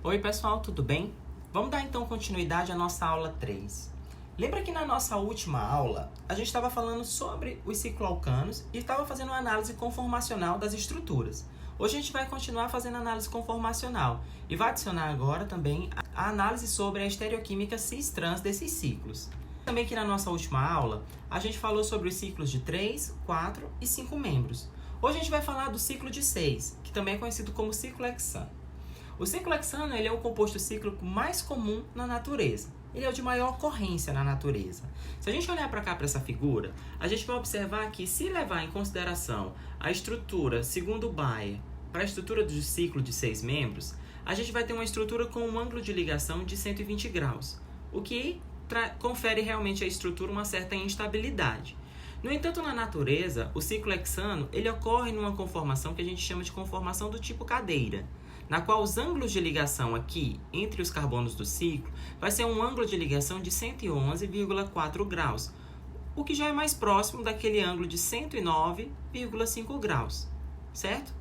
Oi pessoal, tudo bem? Vamos dar então continuidade à nossa aula 3. Lembra que na nossa última aula a gente estava falando sobre os cicloalcanos e estava fazendo uma análise conformacional das estruturas. Hoje a gente vai continuar fazendo análise conformacional e vai adicionar agora também a análise sobre a estereoquímica cis-trans desses ciclos. Também que na nossa última aula a gente falou sobre os ciclos de 3, 4 e 5 membros. Hoje a gente vai falar do ciclo de 6, que também é conhecido como ciclo hexano. O ciclo hexano ele é o composto cíclico mais comum na natureza. Ele é o de maior ocorrência na natureza. Se a gente olhar para cá, para essa figura, a gente vai observar que, se levar em consideração a estrutura, segundo Bayer, para a estrutura do ciclo de 6 membros, a gente vai ter uma estrutura com um ângulo de ligação de 120 graus, o que confere realmente à estrutura uma certa instabilidade. No entanto, na natureza, o ciclo hexano ele ocorre numa conformação que a gente chama de conformação do tipo cadeira, na qual os ângulos de ligação aqui, entre os carbonos do ciclo, vai ser um ângulo de ligação de 111,4 graus, o que já é mais próximo daquele ângulo de 109,5 graus, certo?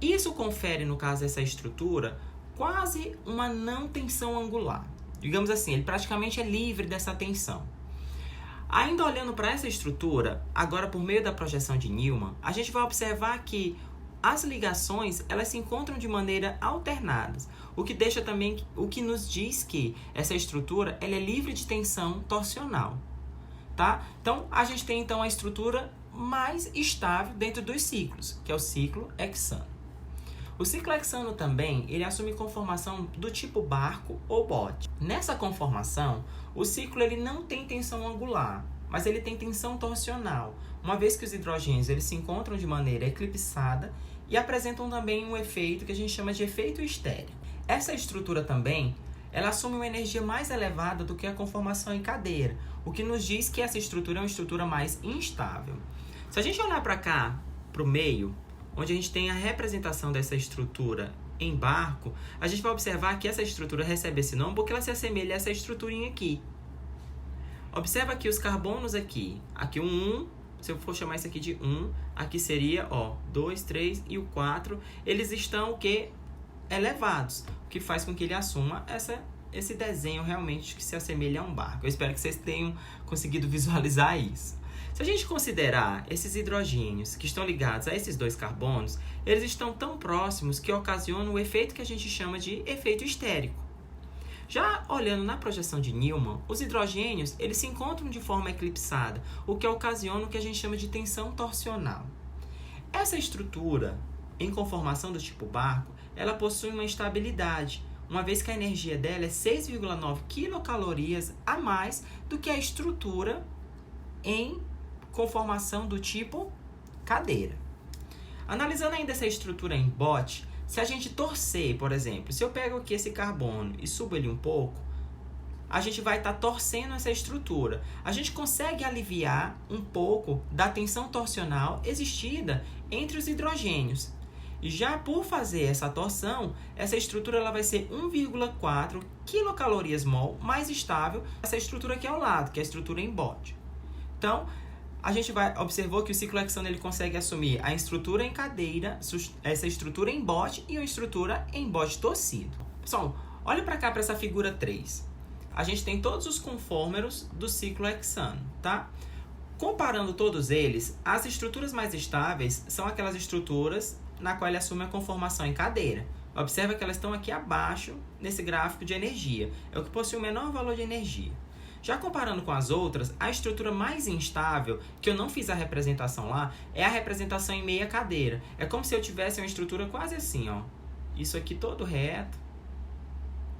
Isso confere, no caso dessa estrutura, quase uma não tensão angular. Digamos assim, ele praticamente é livre dessa tensão. Ainda olhando para essa estrutura, agora por meio da projeção de Newman, a gente vai observar que as ligações, elas se encontram de maneira alternadas, o que nos diz que essa estrutura ela é livre de tensão torsional, tá? Então, a gente tem então a estrutura mais estável dentro dos ciclos, que é o ciclo hexano. O ciclo hexano também, ele assume conformação do tipo barco ou bote. Nessa conformação, o ciclo ele não tem tensão angular, mas ele tem tensão torsional, uma vez que os hidrogênios eles se encontram de maneira eclipsada e apresentam também um efeito que a gente chama de efeito estéreo. Essa estrutura também, ela assume uma energia mais elevada do que a conformação em cadeira, o que nos diz que essa estrutura é uma estrutura mais instável. Se a gente olhar para cá, para o meio, onde a gente tem a representação dessa estrutura em barco, a gente vai observar que essa estrutura recebe esse nome porque ela se assemelha a essa estruturinha aqui. Observa que os carbonos aqui o 1, se eu for chamar isso aqui de 1, aqui seria 2, 3 e o 4, eles estão elevados, o que faz com que ele assuma esse desenho realmente que se assemelha a um barco. Eu espero que vocês tenham conseguido visualizar isso. Se a gente considerar esses hidrogênios que estão ligados a esses dois carbonos, eles estão tão próximos que ocasionam o efeito que a gente chama de efeito estérico. Já olhando na projeção de Newman, os hidrogênios eles se encontram de forma eclipsada, o que ocasiona o que a gente chama de tensão torsional. Essa estrutura, em conformação do tipo barco, ela possui uma instabilidade, uma vez que a energia dela é 6,9 quilocalorias a mais do que a estrutura em conformação do tipo cadeira. Analisando ainda essa estrutura em bote, se a gente torcer, por exemplo, se eu pego aqui esse carbono e subo ele um pouco, a gente vai estar torcendo essa estrutura. A gente consegue aliviar um pouco da tensão torsional existida entre os hidrogênios. E já por fazer essa torção, essa estrutura ela vai ser 1,4 quilocalorias-mol mais estável essa estrutura aqui ao lado, que é a estrutura em bote. Então, a gente observou que o ciclo hexano ele consegue assumir a estrutura em cadeira, essa estrutura em bote e uma estrutura em bote torcido. Pessoal, olha para cá para essa figura 3. A gente tem todos os conformers do ciclo hexano, tá? Comparando todos eles, as estruturas mais estáveis são aquelas estruturas na qual ele assume a conformação em cadeira. Observa que elas estão aqui abaixo nesse gráfico de energia. É o que possui o menor valor de energia. Já comparando com as outras, a estrutura mais instável, que eu não fiz a representação lá, é a representação em meia cadeira. É como se eu tivesse uma estrutura quase assim, Isso aqui todo reto.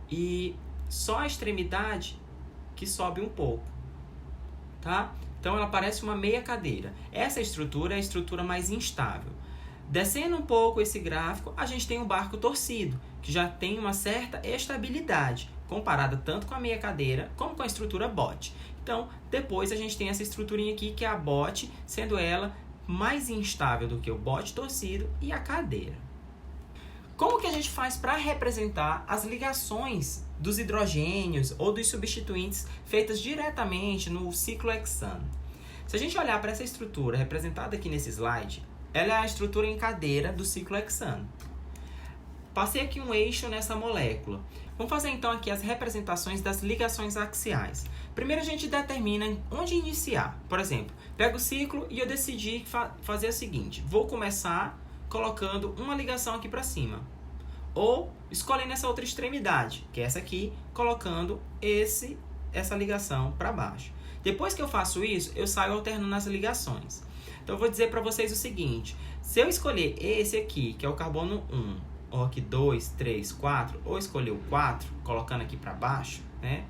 E só a extremidade que sobe um pouco, tá? Então ela parece uma meia cadeira. Essa estrutura é a estrutura mais instável. Descendo um pouco esse gráfico, a gente tem o barco torcido, que já tem uma certa estabilidade, comparada tanto com a meia cadeira como com a estrutura bote. Então, depois a gente tem essa estruturinha aqui, que é a bote, sendo ela mais instável do que o bote torcido e a cadeira. Como que a gente faz para representar as ligações dos hidrogênios ou dos substituintes feitas diretamente no ciclo hexano? Se a gente olhar para essa estrutura representada aqui nesse slide, ela é a estrutura em cadeira do ciclo hexano. Passei aqui um eixo nessa molécula. Vamos fazer então aqui as representações das ligações axiais. Primeiro a gente determina onde iniciar. Por exemplo, pego o ciclo e eu decidi fazer o seguinte. Vou começar colocando uma ligação aqui para cima. Ou escolhendo essa outra extremidade, que é essa aqui, colocando essa ligação para baixo. Depois que eu faço isso, eu saio alternando as ligações. Então eu vou dizer para vocês o seguinte. Se eu escolher esse aqui, que é o carbono 1, ou aqui 2, 3, 4, ou escolher o 4, colocando aqui para baixo, né?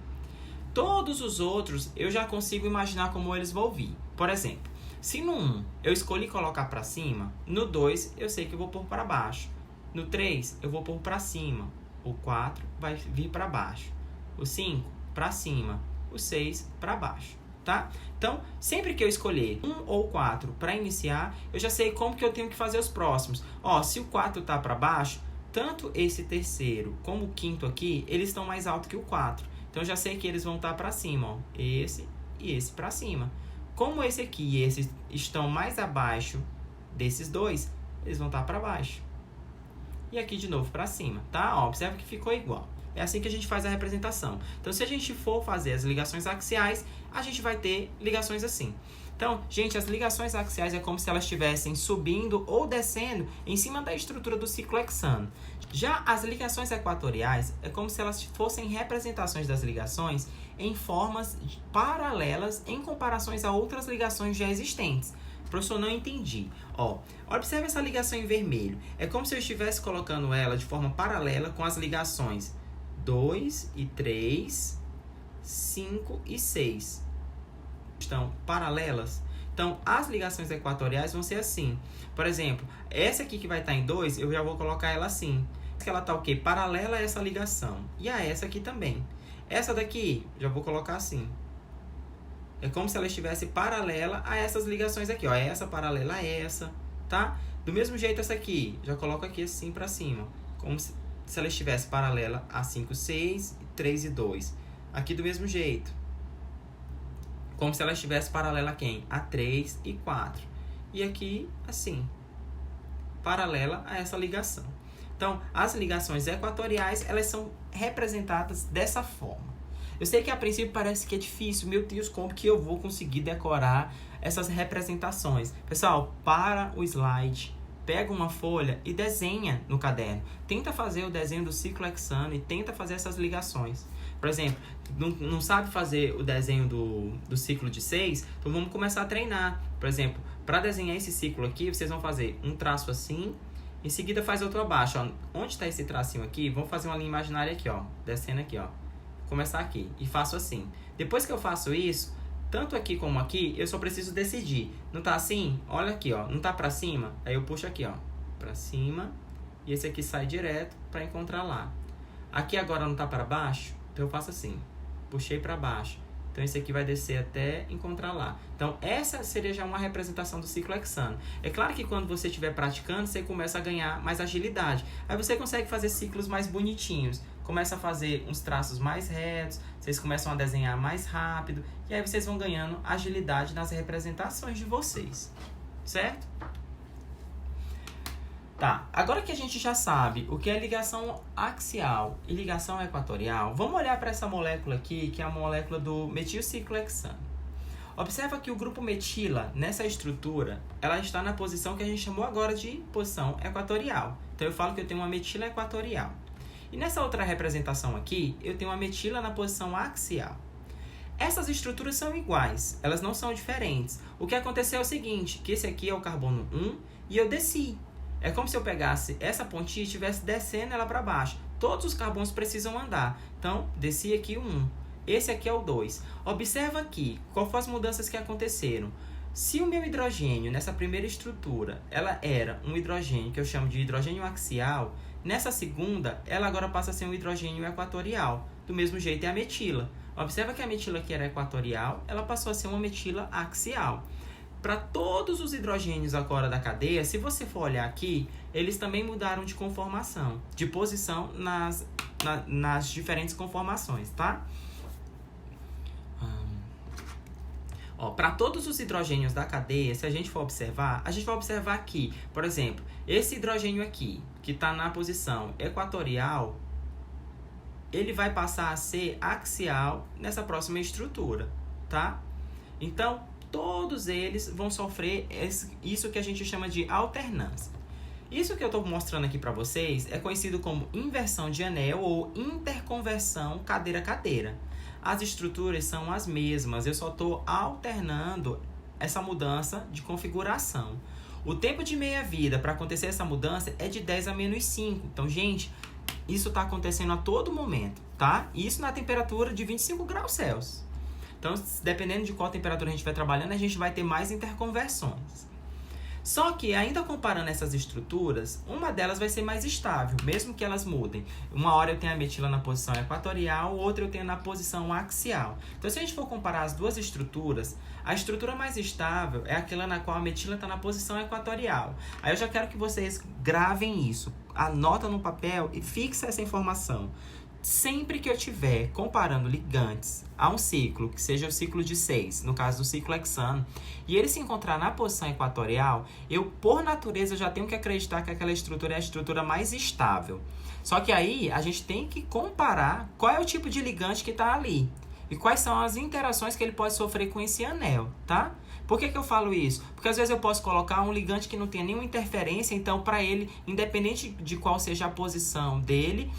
Todos os outros eu já consigo imaginar como eles vão vir. Por exemplo, se no 1 eu escolhi colocar para cima, no 2 eu sei que eu vou pôr para baixo. No 3 eu vou pôr para cima. O 4 vai vir para baixo. O 5 para cima. O 6 para baixo. Tá? Então, sempre que eu escolher 1 ou 4 para iniciar, eu já sei como que eu tenho que fazer os próximos. Ó, se o 4 tá para baixo, tanto esse terceiro como o quinto aqui, eles estão mais altos que o 4. Então, eu já sei que eles vão estar para cima, ó. Esse e esse para cima. Como esse aqui e esse estão mais abaixo desses dois, eles vão estar para baixo. E aqui de novo para cima, tá? Ó, observa que ficou igual. É assim que a gente faz a representação. Então, se a gente for fazer as ligações axiais, a gente vai ter ligações assim. Então, gente, as ligações axiais é como se elas estivessem subindo ou descendo em cima da estrutura do ciclo hexano. Já as ligações equatoriais é como se elas fossem representações das ligações em formas paralelas em comparações a outras ligações já existentes. Professor, não entendi. Ó, observe essa ligação em vermelho. É como se eu estivesse colocando ela de forma paralela com as ligações 2 e 3, 5 e 6. Estão paralelas. Então, as ligações equatoriais vão ser assim. Por exemplo, essa aqui que vai estar em 2, eu já vou colocar ela assim. Ela está o quê? Paralela a essa ligação. E a essa aqui também. Essa daqui, já vou colocar assim. É como se ela estivesse paralela a essas ligações aqui, ó. Essa paralela a essa, tá? Do mesmo jeito essa aqui, já coloco aqui assim para cima. Como se ela estivesse paralela a 5, 6, 3 e 2. Aqui do mesmo jeito. Como se ela estivesse paralela a quem? A 3 e 4. E aqui, assim. Paralela a essa ligação. Então, as ligações equatoriais, elas são representadas dessa forma. Eu sei que a princípio parece que é difícil. Meu Deus, como que eu vou conseguir decorar essas representações? Pessoal, para o slide, pega uma folha e desenha no caderno. Tenta fazer o desenho do ciclo hexano e tenta fazer essas ligações. Por exemplo, não sabe fazer o desenho do ciclo de 6? Então vamos começar a treinar. Por exemplo, para desenhar esse ciclo aqui, vocês vão fazer um traço assim, em seguida faz outro abaixo. Ó. Onde está esse tracinho aqui? Vamos fazer uma linha imaginária aqui, ó, descendo aqui, ó. Começar aqui e faço assim. Depois que eu faço isso, tanto aqui como aqui, eu só preciso decidir. Não tá assim? Olha aqui, ó. Não tá pra cima? Aí eu puxo aqui, ó. Pra cima. E esse aqui sai direto pra encontrar lá. Aqui agora não tá pra baixo? Então eu faço assim. Puxei pra baixo. Então esse aqui vai descer até encontrar lá. Então essa seria já uma representação do ciclo hexano. É claro que quando você estiver praticando, você começa a ganhar mais agilidade. Aí você consegue fazer ciclos mais bonitinhos. Começa a fazer uns traços mais retos, vocês começam a desenhar mais rápido, e aí vocês vão ganhando agilidade nas representações de vocês, certo? Tá, agora que a gente já sabe o que é ligação axial e ligação equatorial, vamos olhar para essa molécula aqui, que é a molécula do metilciclohexano. Observa que o grupo metila, nessa estrutura, ela está na posição que a gente chamou agora de posição equatorial. Então eu falo que eu tenho uma metila equatorial. E nessa outra representação aqui, eu tenho a metila na posição axial. Essas estruturas são iguais, elas não são diferentes. O que aconteceu é o seguinte, que esse aqui é o carbono 1 e eu desci. É como se eu pegasse essa pontinha e estivesse descendo ela para baixo. Todos os carbonos precisam andar. Então, desci aqui o 1. Esse aqui é o 2. Observa aqui, qual foram as mudanças que aconteceram. Se o meu hidrogênio, nessa primeira estrutura, ela era um hidrogênio que eu chamo de hidrogênio axial, nessa segunda, ela agora passa a ser um hidrogênio equatorial. Do mesmo jeito é a metila. Observa que a metila que era equatorial, ela passou a ser uma metila axial. Para todos os hidrogênios agora da cadeia, se você for olhar aqui, eles também mudaram de conformação, de posição nas diferentes conformações, tá? Para todos os hidrogênios da cadeia, se a gente for observar, a gente vai observar que, por exemplo, esse hidrogênio aqui, que está na posição equatorial, ele vai passar a ser axial nessa próxima estrutura, tá? Então, todos eles vão sofrer isso que a gente chama de alternância. Isso que eu estou mostrando aqui para vocês é conhecido como inversão de anel ou interconversão cadeira-cadeira. As estruturas são as mesmas, eu só estou alternando essa mudança de configuração. O tempo de meia-vida para acontecer essa mudança é de 10 a menos 5. Então, gente, isso está acontecendo a todo momento, tá? Isso na temperatura de 25 graus Celsius. Então, dependendo de qual temperatura a gente vai trabalhando, a gente vai ter mais interconversões. Só que, ainda comparando essas estruturas, uma delas vai ser mais estável, mesmo que elas mudem. Uma hora eu tenho a metila na posição equatorial, outra eu tenho na posição axial. Então, se a gente for comparar as duas estruturas, a estrutura mais estável é aquela na qual a metila está na posição equatorial. Aí eu já quero que vocês gravem isso, anotam no papel e fixem essa informação. Sempre que eu estiver comparando ligantes a um ciclo, que seja o ciclo de 6, no caso do ciclo hexano, e ele se encontrar na posição equatorial, eu, por natureza, já tenho que acreditar que aquela estrutura é a estrutura mais estável. Só que aí, a gente tem que comparar qual é o tipo de ligante que está ali e quais são as interações que ele pode sofrer com esse anel, tá? Por que eu falo isso? Porque às vezes eu posso colocar um ligante que não tenha nenhuma interferência, então para ele, independente de qual seja a posição dele,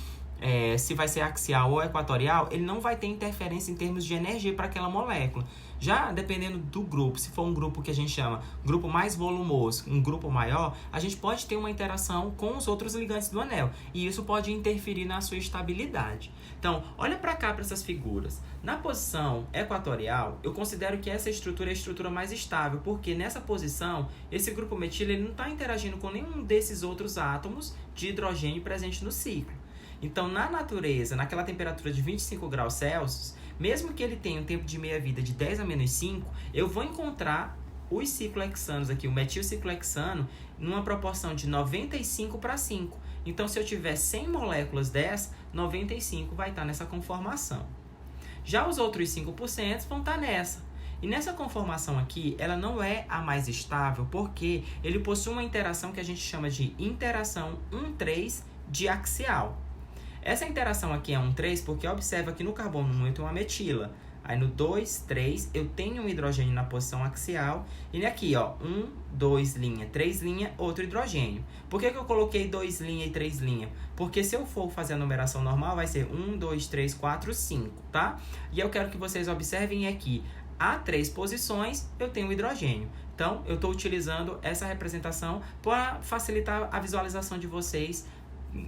se vai ser axial ou equatorial, ele não vai ter interferência em termos de energia para aquela molécula. Já dependendo do grupo, se for um grupo que a gente chama grupo mais volumoso, um grupo maior, a gente pode ter uma interação com os outros ligantes do anel. E isso pode interferir na sua estabilidade. Então, olha para cá, para essas figuras. Na posição equatorial, eu considero que essa estrutura é a estrutura mais estável, porque nessa posição, esse grupo metila ele não está interagindo com nenhum desses outros átomos de hidrogênio presentes no ciclo. Então, na natureza, naquela temperatura de 25 graus Celsius, mesmo que ele tenha um tempo de meia-vida de 10 a menos 5, eu vou encontrar os ciclohexanos aqui, o metilciclohexano, numa proporção de 95 para 5. Então, se eu tiver 100 moléculas dessa, 95 vai estar nessa conformação. Já os outros 5% vão estar nessa. E nessa conformação aqui, ela não é a mais estável, porque ele possui uma interação que a gente chama de interação 1,3 diaxial. Essa interação aqui é 1,3 porque observa que no carbono 1 eu tenho uma metila. Aí no 2, 3 eu tenho um hidrogênio na posição axial. E aqui, ó, 1, 2 linha, 3 linha, outro hidrogênio. Por que eu coloquei 2 linha e 3 linha? Porque se eu for fazer a numeração normal, vai ser 1, 2, 3, 4, 5, tá? E eu quero que vocês observem aqui. Há 3 posições, eu tenho hidrogênio. Então, eu estou utilizando essa representação para facilitar a visualização de vocês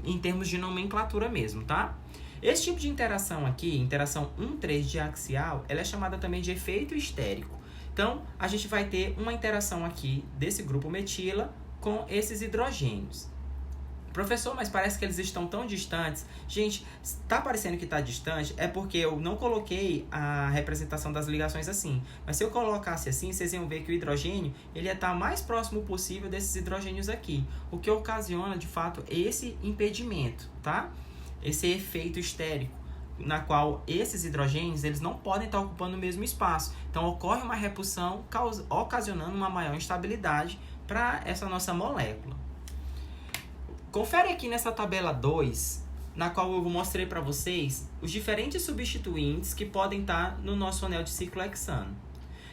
em termos de nomenclatura mesmo, tá? Esse tipo de interação aqui, interação 1,3 diaxial, ela é chamada também de efeito estérico. Então, a gente vai ter uma interação aqui desse grupo metila com esses hidrogênios. Professor, mas parece que eles estão tão distantes. Gente, está parecendo que está distante, é porque eu não coloquei a representação das ligações assim. Mas se eu colocasse assim, vocês iam ver que o hidrogênio ele ia estar mais próximo possível desses hidrogênios aqui. O que ocasiona, de fato, esse impedimento, tá? Esse efeito estérico, na qual esses hidrogênios eles não podem estar ocupando o mesmo espaço. Então, ocorre uma repulsão, ocasionando uma maior instabilidade para essa nossa molécula. Confere aqui nessa tabela 2, na qual eu mostrei para vocês os diferentes substituintes que podem estar no nosso anel de ciclohexano.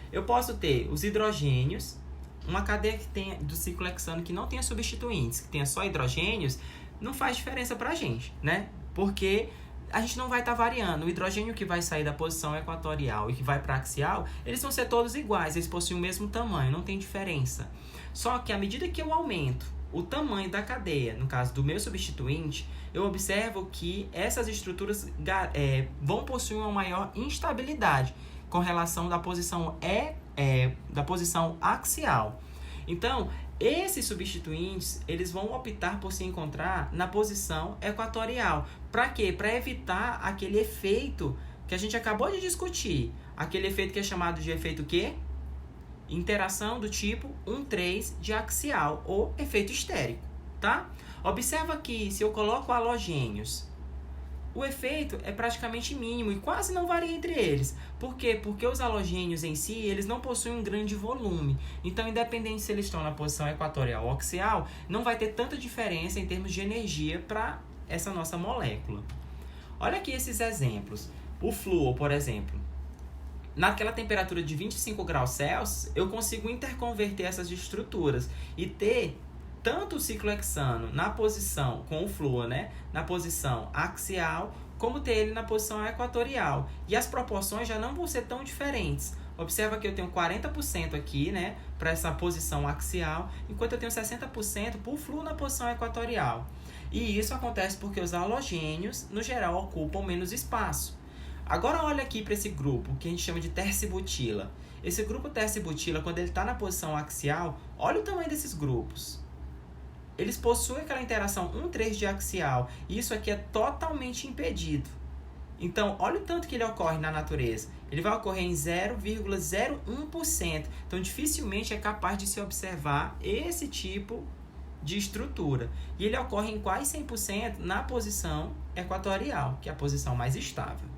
Eu posso ter os hidrogênios, uma cadeia que tenha, do ciclohexano que não tenha substituintes, que tenha só hidrogênios, não faz diferença para a gente, né? Porque a gente não vai estar variando. O hidrogênio que vai sair da posição equatorial e que vai para axial, eles vão ser todos iguais, eles possuem o mesmo tamanho, não tem diferença. Só que à medida que eu aumento o tamanho da cadeia, no caso do meu substituinte, eu observo que essas estruturas vão possuir uma maior instabilidade com relação da posição axial. Então, esses substituintes, eles vão optar por se encontrar na posição equatorial. Para quê? Para evitar aquele efeito que a gente acabou de discutir. Aquele efeito que é chamado de efeito quê? Interação do tipo 1,3 diaxial ou efeito estérico, tá? Observa que se eu coloco halogênios o efeito é praticamente mínimo e quase não varia entre eles. Por quê? Porque os halogênios em si, eles não possuem um grande volume. Então, independente se eles estão na posição equatorial ou axial, não vai ter tanta diferença em termos de energia para essa nossa molécula. Olha aqui esses exemplos. O flúor, por exemplo. Naquela temperatura de 25 graus Celsius, eu consigo interconverter essas estruturas e ter tanto o ciclohexano na posição, com o flúor, né, na posição axial, como ter ele na posição equatorial. E as proporções já não vão ser tão diferentes. Observa que eu tenho 40% aqui, né, para essa posição axial, enquanto eu tenho 60% para o flúor na posição equatorial. E isso acontece porque os halogênios, no geral, ocupam menos espaço. Agora olha aqui para esse grupo, que a gente chama de tersibutila. Esse grupo tersibutila, quando ele está na posição axial, olha o tamanho desses grupos. Eles possuem aquela interação 1,3 de axial, e isso aqui é totalmente impedido. Então, olha o tanto que ele ocorre na natureza. Ele vai ocorrer em 0,01%. Então, dificilmente é capaz de se observar esse tipo de estrutura. E ele ocorre em quase 100% na posição equatorial, que é a posição mais estável.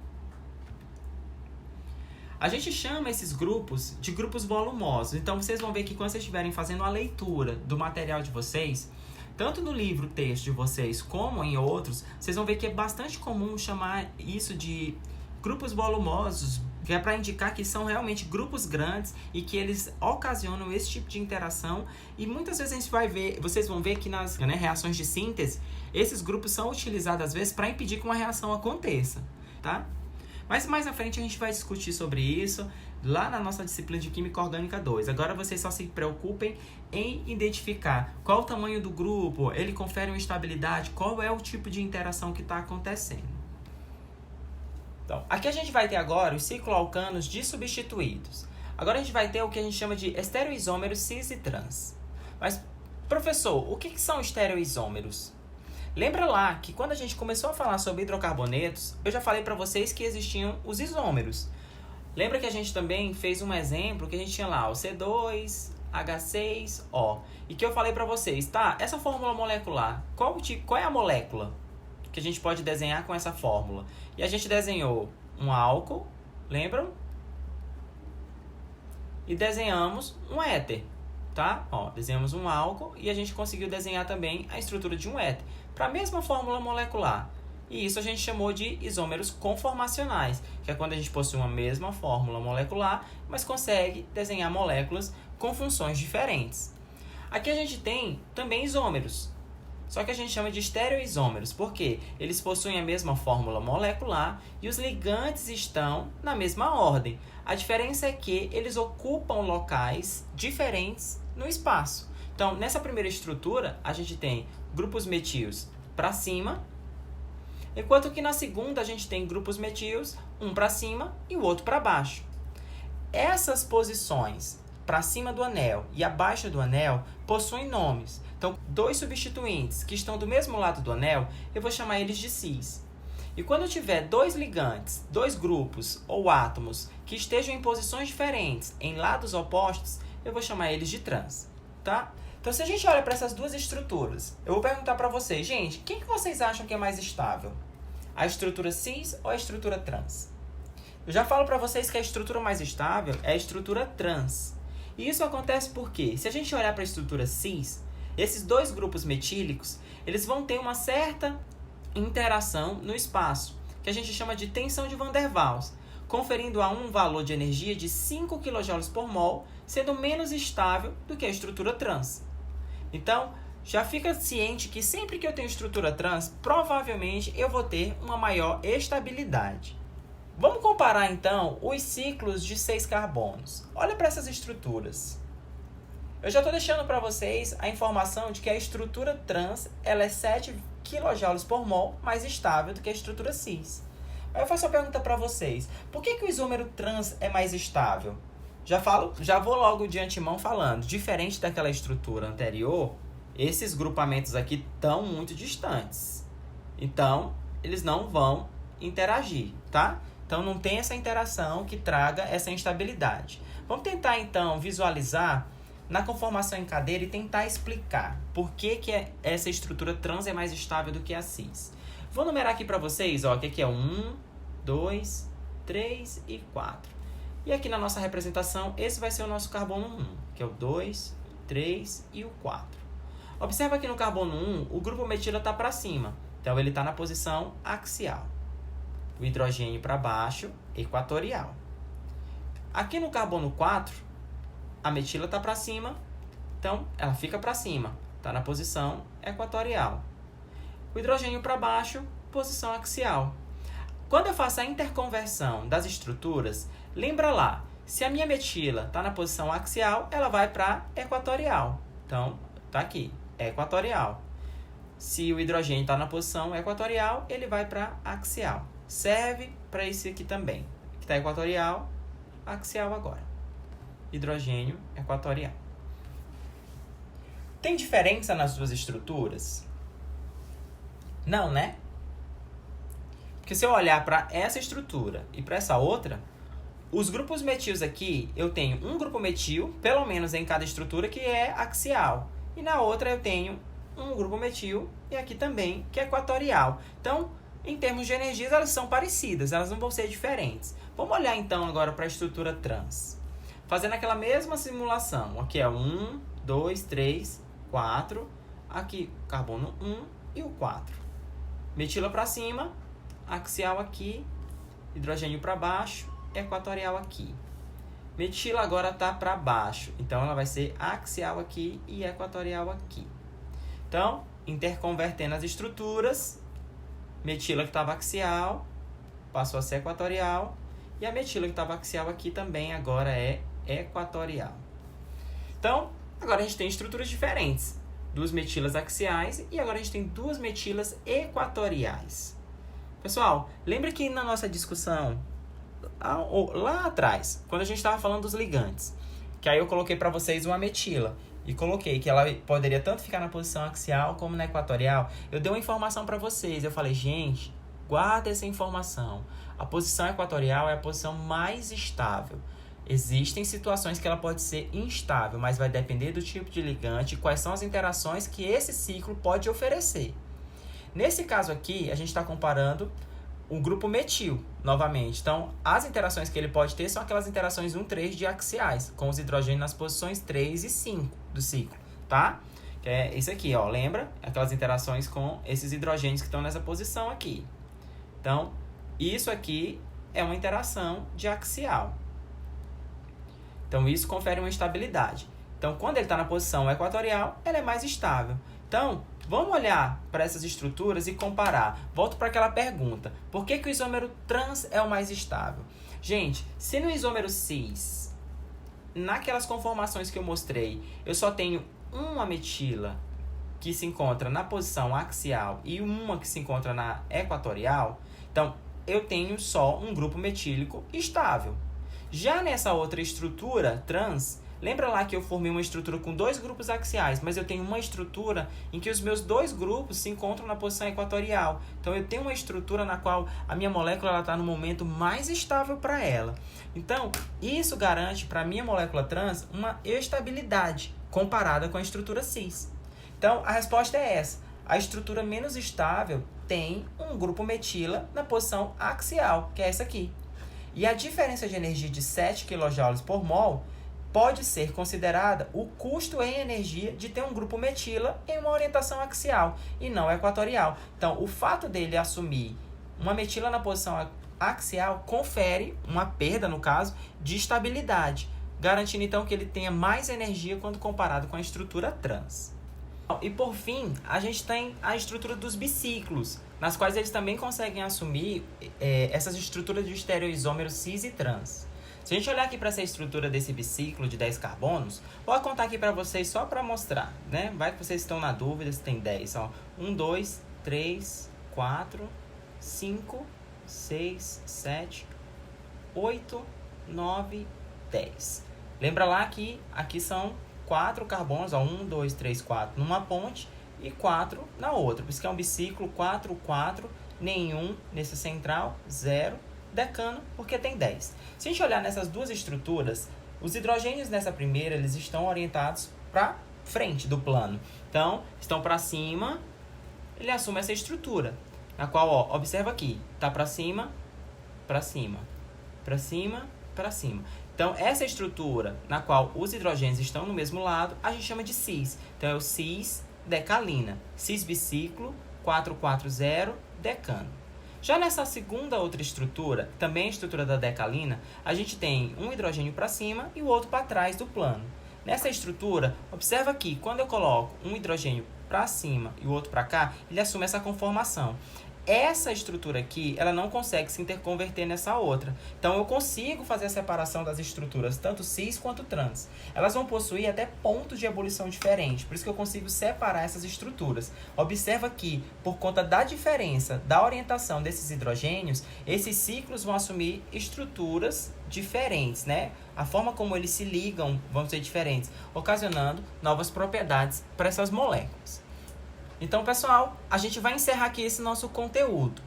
A gente chama esses grupos de grupos volumosos. Então, vocês vão ver que quando vocês estiverem fazendo a leitura do material de vocês, tanto no livro texto de vocês como em outros, vocês vão ver que é bastante comum chamar isso de grupos volumosos, que é para indicar que são realmente grupos grandes e que eles ocasionam esse tipo de interação. E muitas vezes a gente vai ver, vocês vão ver que nas reações de síntese, esses grupos são utilizados às vezes para impedir que uma reação aconteça, tá? Mas mais à frente a gente vai discutir sobre isso lá na nossa disciplina de Química Orgânica 2. Agora vocês só se preocupem em identificar qual o tamanho do grupo, ele confere uma estabilidade, qual é o tipo de interação que está acontecendo. Então, aqui a gente vai ter agora os cicloalcanos dissubstituídos. Agora a gente vai ter o que a gente chama de estereoisômeros cis e trans. Mas, professor, o que são estereoisômeros? Lembra lá que quando a gente começou a falar sobre hidrocarbonetos, eu já falei para vocês que existiam os isômeros. Lembra que a gente também fez um exemplo que a gente tinha lá o C2, H6O. E que eu falei para vocês, tá? Essa fórmula molecular, qual é a molécula que a gente pode desenhar com essa fórmula? E a gente desenhou um álcool, lembram? E desenhamos um éter, tá? Ó, desenhamos um álcool e a gente conseguiu desenhar também a estrutura de um éter para a mesma fórmula molecular. E isso a gente chamou de isômeros conformacionais, que é quando a gente possui uma mesma fórmula molecular, mas consegue desenhar moléculas com funções diferentes. Aqui a gente tem também isômeros, só que a gente chama de estereoisômeros, porque eles possuem a mesma fórmula molecular e os ligantes estão na mesma ordem. A diferença é que eles ocupam locais diferentes no espaço. Então, nessa primeira estrutura, a gente tem grupos metíls para cima, enquanto que na segunda a gente tem grupos metíls, um para cima e o outro para baixo. Essas posições para cima do anel e abaixo do anel possuem nomes. Então, dois substituintes que estão do mesmo lado do anel, eu vou chamar eles de cis. E quando eu tiver dois ligantes, dois grupos ou átomos que estejam em posições diferentes, em lados opostos, eu vou chamar eles de trans, tá? Então, se a gente olha para essas duas estruturas, eu vou perguntar para vocês, gente, quem que vocês acham que é mais estável? A estrutura cis ou a estrutura trans? Eu já falo para vocês que a estrutura mais estável é a estrutura trans. E isso acontece porque, se a gente olhar para a estrutura cis, esses dois grupos metílicos, eles vão ter uma certa interação no espaço, que a gente chama de tensão de Van der Waals, conferindo a um valor de energia de 5 kJ por mol, sendo menos estável do que a estrutura trans. Então, já fica ciente que sempre que eu tenho estrutura trans, provavelmente eu vou ter uma maior estabilidade. Vamos comparar então os ciclos de 6 carbonos. Olha para essas estruturas. Eu já estou deixando para vocês a informação de que a estrutura trans ela é 7 kJ por mol mais estável do que a estrutura cis. Aí eu faço a pergunta para vocês, por que o isômero trans é mais estável? Já vou logo de antemão falando, diferente daquela estrutura anterior, esses grupamentos aqui estão muito distantes. Então, eles não vão interagir, tá? Então, não tem essa interação que traga essa instabilidade. Vamos tentar, então, visualizar na conformação em cadeira e tentar explicar por que essa estrutura trans é mais estável do que a cis. Vou numerar aqui para vocês, ó, que aqui é 1, 2, 3 e 4. E aqui na nossa representação, esse vai ser o nosso carbono 1, que é o 2, 3 e o 4. Observa que no carbono 1, o grupo metila está para cima, então ele está na posição axial. O hidrogênio para baixo, equatorial. Aqui no carbono 4, a metila está para cima, então ela fica para cima, está na posição equatorial. O hidrogênio para baixo, posição axial. Quando eu faço a interconversão das estruturas, lembra lá, se a minha metila está na posição axial, ela vai para equatorial. Então, está aqui, equatorial. Se o hidrogênio está na posição equatorial, ele vai para axial. Serve para esse aqui também, que está equatorial, axial agora. Hidrogênio equatorial. Tem diferença nas duas estruturas? Não, né? Porque se eu olhar para essa estrutura e para essa outra, os grupos metis aqui, eu tenho um grupo metil, pelo menos em cada estrutura, que é axial. E na outra eu tenho um grupo metil, e aqui também, que é equatorial. Então, em termos de energias, elas são parecidas, elas não vão ser diferentes. Vamos olhar então agora para a estrutura trans. Fazendo aquela mesma simulação. Aqui é 1, 2, 3, 4. Aqui, carbono 1 e o 4. Metila para cima, axial aqui, hidrogênio para baixo, equatorial aqui. Metila agora está para baixo, então ela vai ser axial aqui e equatorial aqui. Então, interconvertendo as estruturas, metila que estava axial passou a ser equatorial e a metila que estava axial aqui também agora é equatorial. Então, agora a gente tem estruturas diferentes. Duas metilas axiais e agora a gente tem duas metilas equatoriais. Pessoal, lembra que na nossa discussão, lá atrás, quando a gente estava falando dos ligantes, que aí eu coloquei para vocês uma metila e coloquei que ela poderia tanto ficar na posição axial como na equatorial, eu dei uma informação para vocês. Eu falei, gente, guarda essa informação. A posição equatorial é a posição mais estável. Existem situações que ela pode ser instável, mas vai depender do tipo de ligante e quais são as interações que esse ciclo pode oferecer. Nesse caso aqui, a gente está comparando o grupo metil, novamente. Então, as interações que ele pode ter são aquelas interações 1, 3 de axiais, com os hidrogênios nas posições 3 e 5 do ciclo, tá? Que é isso aqui, ó, lembra? Aquelas interações com esses hidrogênios que estão nessa posição aqui. Então, isso aqui é uma interação de axial. Então, isso confere uma estabilidade. Então, quando ele está na posição equatorial, ela é mais estável. Então, vamos olhar para essas estruturas e comparar. Volto para aquela pergunta. Por que o isômero trans é o mais estável? Gente, se no isômero cis, naquelas conformações que eu mostrei, eu só tenho uma metila que se encontra na posição axial e uma que se encontra na equatorial, então eu tenho só um grupo metílico estável. Já nessa outra estrutura trans, lembra lá que eu formei uma estrutura com dois grupos axiais, mas eu tenho uma estrutura em que os meus dois grupos se encontram na posição equatorial. Então, eu tenho uma estrutura na qual a minha molécula está no momento mais estável para ela. Então, isso garante para a minha molécula trans uma estabilidade comparada com a estrutura cis. Então, a resposta é essa. A estrutura menos estável tem um grupo metila na posição axial, que é essa aqui. E a diferença de energia de 7 kJ por mol pode ser considerada o custo em energia de ter um grupo metila em uma orientação axial e não equatorial. Então, o fato dele assumir uma metila na posição axial confere uma perda, no caso, de estabilidade, garantindo então que ele tenha mais energia quando comparado com a estrutura trans. E por fim, a gente tem a estrutura dos biciclos, nas quais eles também conseguem assumir essas estruturas de estereoisômero cis e trans. Se a gente olhar aqui para essa estrutura desse biciclo de 10 carbonos, vou contar aqui para vocês só para mostrar, né? Vai que vocês estão na dúvida se tem 10. Ó. 1, 2, 3, 4, 5, 6, 7, 8, 9, 10. Lembra lá que aqui são 4 carbonos, ó, 1, 2, 3, 4 numa ponte e 4 na outra. Por isso que é um biciclo 4, 4, nenhum nesse central, 0, decano, porque tem 10. Se a gente olhar nessas duas estruturas, Os hidrogênios nessa primeira, eles estão orientados para frente do plano. Então, estão para cima, ele assume essa estrutura, na qual, ó, observa aqui, tá para cima, para cima, para cima, para cima. Então, essa estrutura na qual os hidrogênios estão no mesmo lado, a gente chama de cis. Então, é o cis-decalina. Cis-biciclo, 4,4,0, decano. Já nessa segunda outra estrutura, também a estrutura da decalina, a gente tem um hidrogênio para cima e o outro para trás do plano. Nessa estrutura, observa que quando eu coloco um hidrogênio para cima e o outro para cá, ele assume essa conformação. Essa estrutura aqui, ela não consegue se interconverter nessa outra. Então, eu consigo fazer a separação das estruturas, tanto cis quanto trans. Elas vão possuir até pontos de ebulição diferentes, por isso que eu consigo separar essas estruturas. Observa que, por conta da diferença da orientação desses hidrogênios, esses ciclos vão assumir estruturas diferentes, né? A forma como eles se ligam vão ser diferentes, ocasionando novas propriedades para essas moléculas. Então, pessoal, a gente vai encerrar aqui esse nosso conteúdo.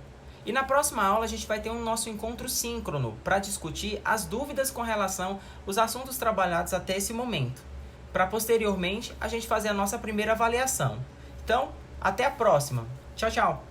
E na próxima aula a gente vai ter um nosso encontro síncrono para discutir as dúvidas com relação aos assuntos trabalhados até esse momento, para posteriormente a gente fazer a nossa primeira avaliação. Então, até a próxima. Tchau, tchau!